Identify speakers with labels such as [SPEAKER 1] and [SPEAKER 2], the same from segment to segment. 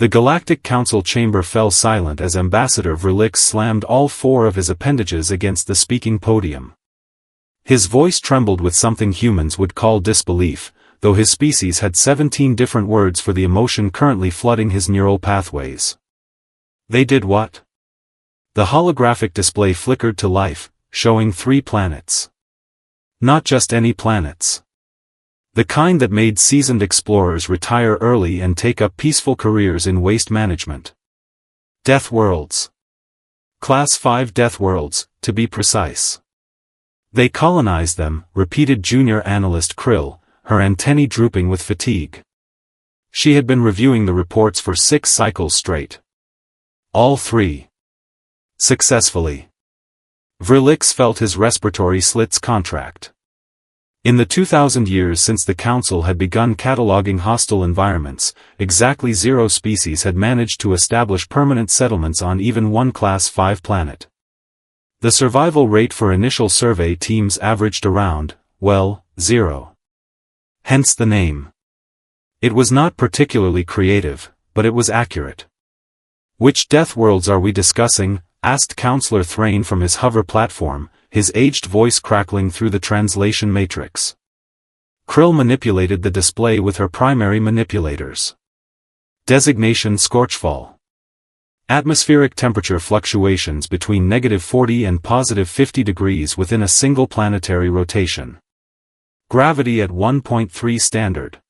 [SPEAKER 1] The Galactic Council chamber fell silent as Ambassador Vrelix slammed all four of his appendages against the speaking podium. His voice trembled with something humans would call disbelief, though his species had 17 different words for the emotion currently flooding his neural pathways. They did what? The holographic display flickered to life, showing 3 planets. Not just any planets. The kind that made seasoned explorers retire early and take up peaceful careers in waste management. Deathworlds. Class 5 Deathworlds, to be precise. They colonized them, repeated Junior Analyst Krill, her antennae drooping with fatigue. She had been reviewing the reports for 6 cycles straight. All 3. Successfully. Vrelix felt his respiratory slits contract. In the 2,000 years since the Council had begun cataloging hostile environments, exactly 0 species had managed to establish permanent settlements on even one Class 5 planet. The survival rate for initial survey teams averaged around, well, 0. Hence the name. It was not particularly creative, but it was accurate. "Which Deathworlds are we discussing?" asked Counselor Thrain from his hover platform, his aged voice crackling through the translation matrix. Krill manipulated the display with her primary manipulators. Designation Scorchfall. Atmospheric temperature fluctuations between -40 and +50 degrees within a single planetary rotation. Gravity at 1.3 standard.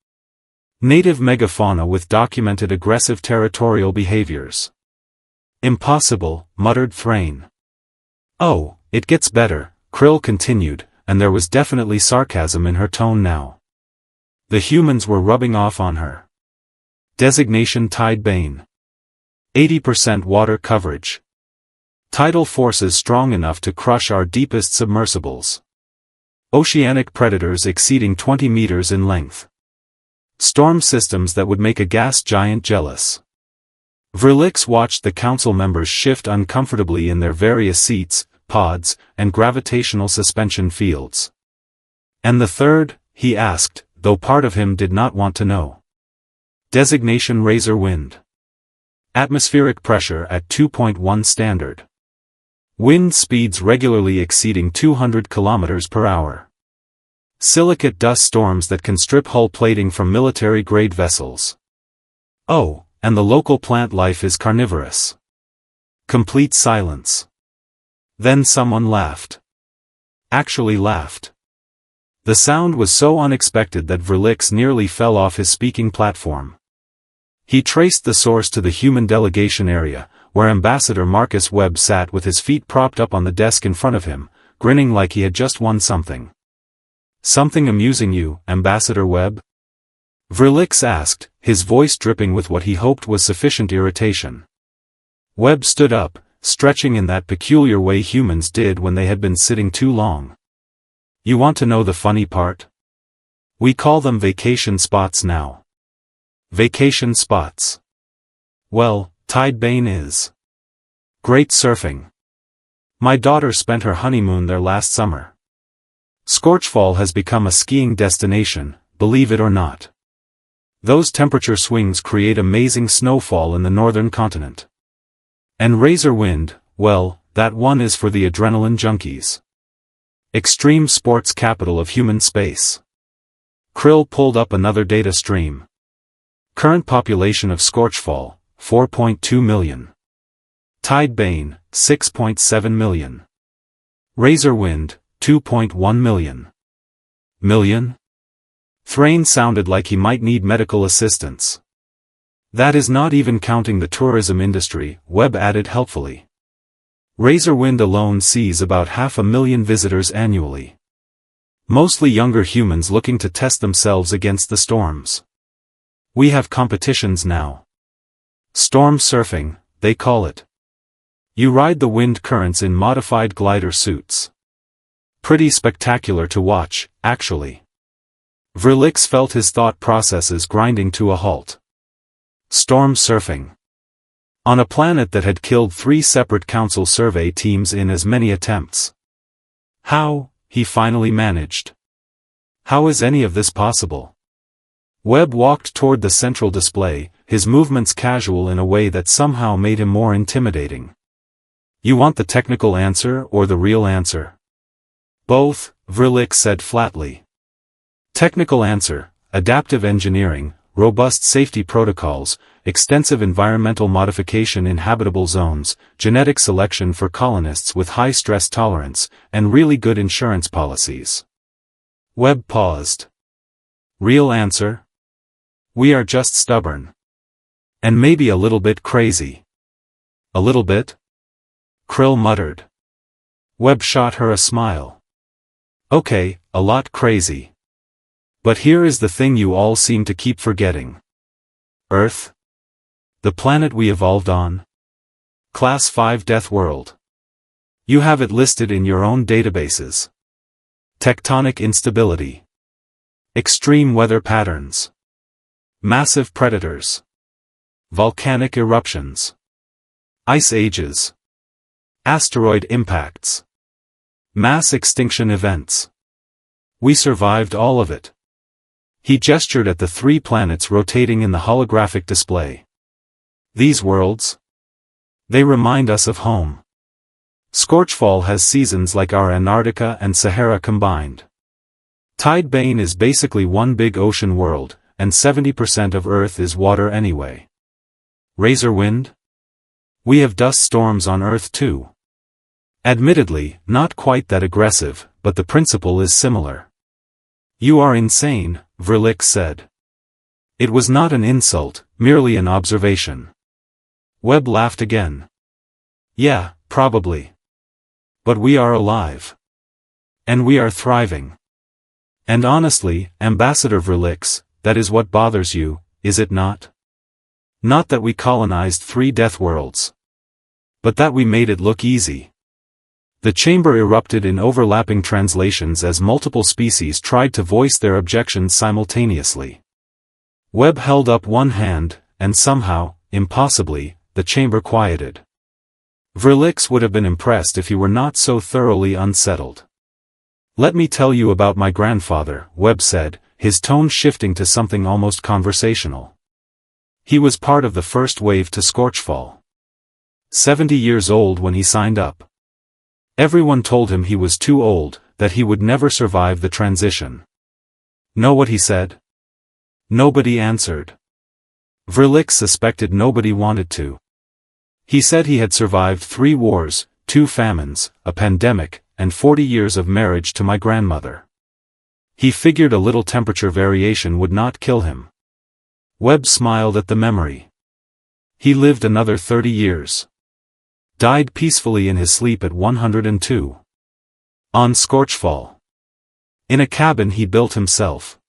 [SPEAKER 1] Native megafauna with documented aggressive territorial behaviors. "Impossible," muttered Thrain. "Oh, it gets better," Krill continued, and there was definitely sarcasm in her tone now. The humans were rubbing off on her. Designation Tidebane. 80% water coverage. Tidal forces strong enough to crush our deepest submersibles. Oceanic predators exceeding 20 meters in length. Storm systems that would make a gas giant jealous. Vrelix watched the council members shift uncomfortably in their various seats, pods, and gravitational suspension fields. "And the third?" he asked, though part of him did not want to know. Designation Razorwind. Atmospheric pressure at 2.1 standard. Wind speeds regularly exceeding 200 km per hour. Silicate dust storms that can strip hull plating from military-grade vessels. Oh, and the local plant life is carnivorous. Complete silence. Then someone laughed. Actually laughed. The sound was so unexpected that Vrelix nearly fell off his speaking platform. He traced the source to the human delegation area, where Ambassador Marcus Webb sat with his feet propped up on the desk in front of him, grinning like he had just won something. "Something amusing you, Ambassador Webb?" Vrelix asked, his voice dripping with what he hoped was sufficient irritation. Webb stood up, stretching in that peculiar way humans did when they had been sitting too long. "You want to know the funny part? We call them vacation spots now." Vacation spots. Well, Tidebane is. Great surfing. My daughter spent her honeymoon there last summer. Scorchfall has become a skiing destination, believe it or not. Those temperature swings create amazing snowfall in the northern continent. And Razorwind, well, that one is for the adrenaline junkies. Extreme sports capital of human space. Krill pulled up another data stream. Current population of Scorchfall, 4.2 million. Tidebane, 6.7 million. Razorwind, 2.1 million. Million? Thrain sounded like he might need medical assistance. "That is not even counting the tourism industry," Webb added helpfully. Razorwind alone sees about 500,000 visitors annually. Mostly younger humans looking to test themselves against the storms. We have competitions now. Storm surfing, they call it. You ride the wind currents in modified glider suits. Pretty spectacular to watch, actually. Vrelix felt his thought processes grinding to a halt. Storm surfing. On a planet that had killed 3 separate council survey teams in as many attempts. How, he finally managed. How is any of this possible? Webb walked toward the central display, his movements casual in a way that somehow made him more intimidating. You want the technical answer or the real answer? Both, Vrelix said flatly. Technical answer, adaptive engineering, robust safety protocols, extensive environmental modification in habitable zones, genetic selection for colonists with high stress tolerance, and really good insurance policies. Webb paused. Real answer? We are just stubborn. And maybe a little bit crazy. A little bit? Krill muttered. Webb shot her a smile. Okay, a lot crazy. But here is the thing you all seem to keep forgetting. Earth? The planet we evolved on? Class 5 Deathworld. You have it listed in your own databases. Tectonic instability. Extreme weather patterns. Massive predators. Volcanic eruptions. Ice ages. Asteroid impacts. Mass extinction events. We survived all of it. He gestured at the 3 planets rotating in the holographic display. These worlds? They remind us of home. Scorchfall has seasons like our Antarctica and Sahara combined. Tidebane is basically one big ocean world, and 70% of Earth is water anyway. Razorwind? We have dust storms on Earth too. Admittedly, not quite that aggressive, but the principle is similar. You are insane, Vrelix said. It was not an insult, merely an observation. Webb laughed again. Yeah, probably. But we are alive. And we are thriving. And honestly, Ambassador Vrelix, that is what bothers you, is it not? Not that we colonized 3 Deathworlds. But that we made it look easy. The chamber erupted in overlapping translations as multiple species tried to voice their objections simultaneously. Webb held up one hand, and somehow, impossibly, the chamber quieted. Vrelix would have been impressed if he were not so thoroughly unsettled. Let me tell you about my grandfather, Webb said, his tone shifting to something almost conversational. He was part of the first wave to Scorchfall. 70 years old when he signed up. Everyone told him he was too old, that he would never survive the transition. Know what he said? Nobody answered. Vrelix suspected nobody wanted to. He said he had survived 3 wars, 2 famines, a pandemic, and 40 years of marriage to my grandmother. He figured a little temperature variation would not kill him. Webb smiled at the memory. He lived another 30 years. Died peacefully in his sleep at 102. On Scorchfall. In a cabin he built himself.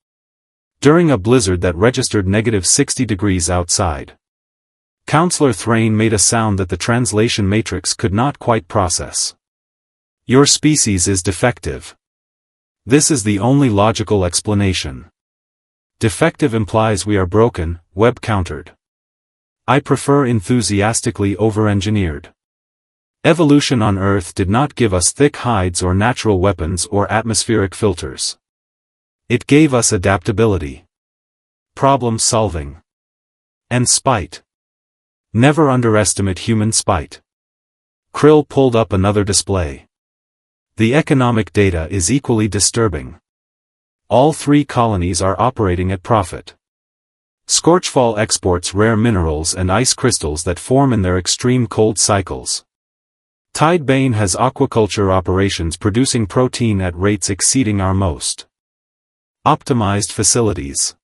[SPEAKER 1] During a blizzard that registered -60 degrees outside. Counselor Thrain made a sound that the translation matrix could not quite process. Your species is defective. This is the only logical explanation. Defective implies we are broken, Webb countered. I prefer enthusiastically over-engineered. Evolution on Earth did not give us thick hides or natural weapons or atmospheric filters. It gave us adaptability. Problem solving. And spite. Never underestimate human spite. Krill pulled up another display. The economic data is equally disturbing. All 3 colonies are operating at profit. Scorchfall exports rare minerals and ice crystals that form in their extreme cold cycles. Tidebane has aquaculture operations producing protein at rates exceeding our most optimized facilities.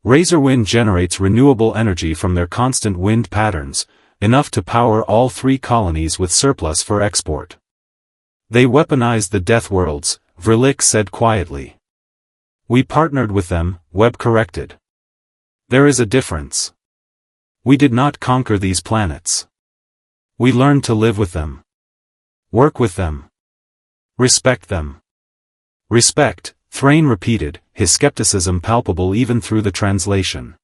[SPEAKER 1] Razorwind generates renewable energy from their constant wind patterns, enough to power all 3 colonies with surplus for export. They weaponized the Deathworlds, Vrelix said quietly. We partnered with them, Webb corrected. There is a difference. We did not conquer these planets. We learned to live with them. Work with them. Respect them. Respect, Thrain repeated, his skepticism palpable even through the translation.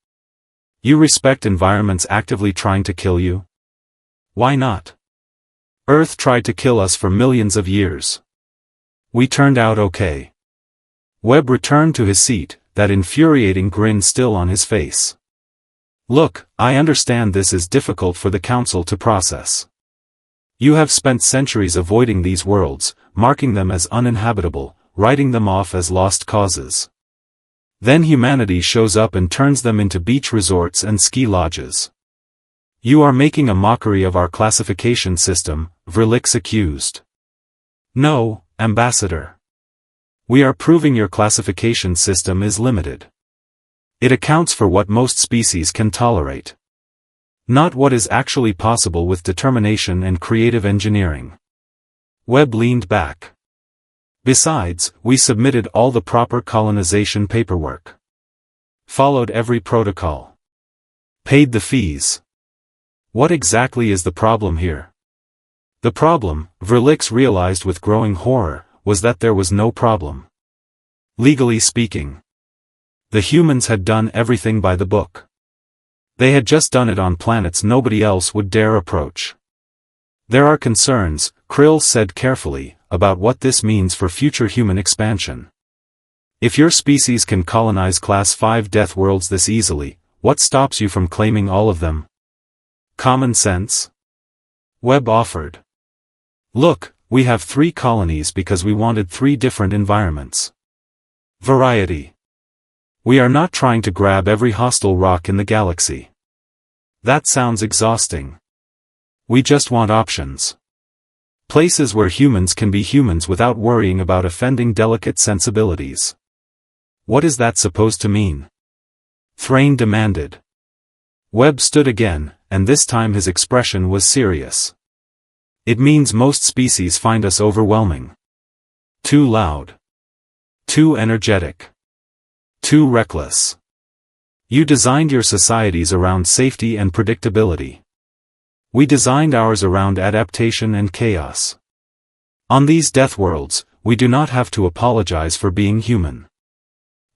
[SPEAKER 1] You respect environments actively trying to kill you? Why not? Earth tried to kill us for millions of years. We turned out okay. Webb returned to his seat, that infuriating grin still on his face. Look, I understand this is difficult for the Council to process. You have spent centuries avoiding these worlds, marking them as uninhabitable, writing them off as lost causes. Then humanity shows up and turns them into beach resorts and ski lodges. You are making a mockery of our classification system, Vrelix accused. No, Ambassador. We are proving your classification system is limited. It accounts for what most species can tolerate. Not what is actually possible with determination and creative engineering. Webb leaned back. Besides, we submitted all the proper colonization paperwork. Followed every protocol. Paid the fees. What exactly is the problem here? The problem, Vrelix realized with growing horror, was that there was no problem. Legally speaking. The humans had done everything by the book. They had just done it on planets nobody else would dare approach. There are concerns, Krill said carefully, about what this means for future human expansion. If your species can colonize Class 5 Deathworlds this easily, what stops you from claiming all of them? Common sense? Webb offered. Look, we have 3 colonies because we wanted 3 different environments. Variety. We are not trying to grab every hostile rock in the galaxy. That sounds exhausting. We just want options. Places where humans can be humans without worrying about offending delicate sensibilities. What is that supposed to mean? Thrain demanded. Webb stood again, and this time his expression was serious. It means most species find us overwhelming. Too loud. Too energetic. Too reckless. You designed your societies around safety and predictability. We designed ours around adaptation and chaos. On these Deathworlds, we do not have to apologize for being human.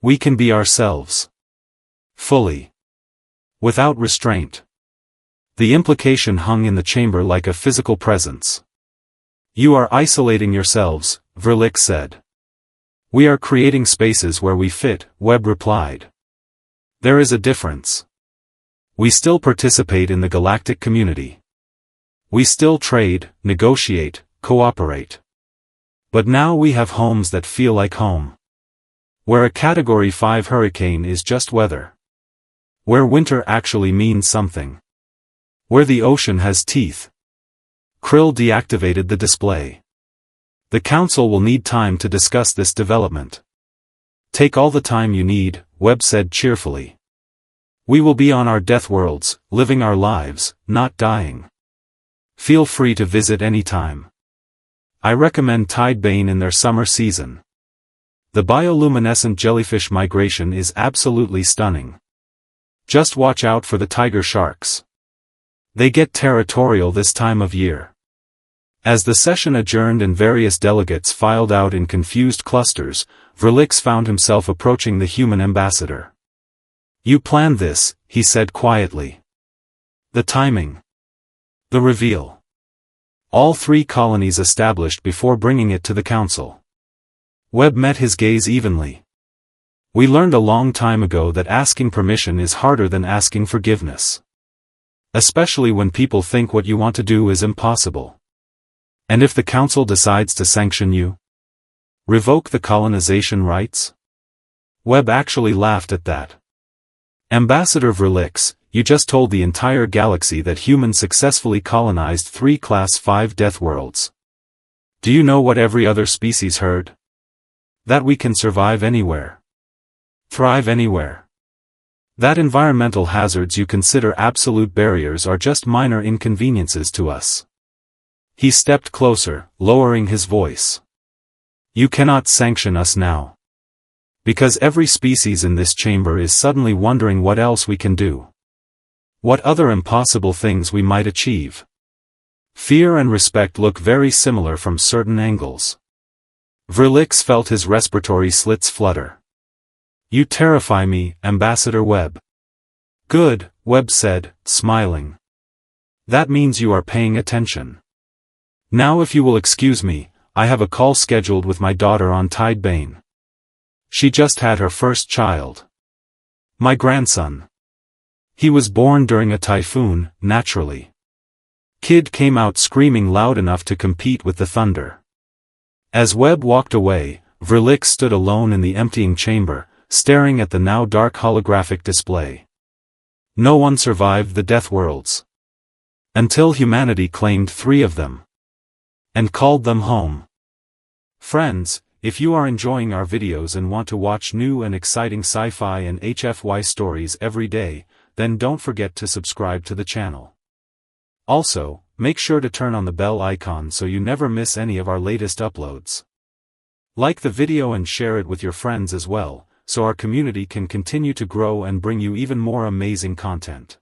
[SPEAKER 1] We can be ourselves. Fully. Without restraint. The implication hung in the chamber like a physical presence. You are isolating yourselves, Vrelix said. We are creating spaces where we fit, Webb replied. There is a difference. We still participate in the galactic community. We still trade, negotiate, cooperate. But now we have homes that feel like home. Where a Category 5 hurricane is just weather. Where winter actually means something. Where the ocean has teeth. Krill deactivated the display. The Council will need time to discuss this development. Take all the time you need, Webb said cheerfully. We will be on our Deathworlds, living our lives, not dying. Feel free to visit anytime. I recommend Tidebane in their summer season. The bioluminescent jellyfish migration is absolutely stunning. Just watch out for the tiger sharks. They get territorial this time of year. As the session adjourned and various delegates filed out in confused clusters, Vrelix found himself approaching the human ambassador. You planned this, he said quietly. The timing. The reveal. All 3 colonies established before bringing it to the Council. Webb met his gaze evenly. We learned a long time ago that asking permission is harder than asking forgiveness. Especially when people think what you want to do is impossible. And if the Council decides to sanction you? Revoke the colonization rights? Webb actually laughed at that. Ambassador Vrelix, you just told the entire galaxy that humans successfully colonized 3 Class 5 Deathworlds. Do you know what every other species heard? That we can survive anywhere. Thrive anywhere. That environmental hazards you consider absolute barriers are just minor inconveniences to us. He stepped closer, lowering his voice. You cannot sanction us now. Because every species in this chamber is suddenly wondering what else we can do. What other impossible things we might achieve. Fear and respect look very similar from certain angles. Vrelix felt his respiratory slits flutter. You terrify me, Ambassador Webb. Good, Webb said, smiling. That means you are paying attention. Now if you will excuse me, I have a call scheduled with my daughter on Tidebane. She just had her first child. My grandson. He was born during a typhoon, naturally. Kid came out screaming loud enough to compete with the thunder. As Webb walked away, Vrelix stood alone in the emptying chamber, staring at the now dark holographic display. No one survived the Deathworlds. Until humanity claimed 3 of them. And called them home. Friends, if you are enjoying our videos and want to watch new and exciting sci-fi and HFY stories every day, then don't forget to subscribe to the channel. Also, make sure to turn on the bell icon so you never miss any of our latest uploads. Like the video and share it with your friends as well, so our community can continue to grow and bring you even more amazing content.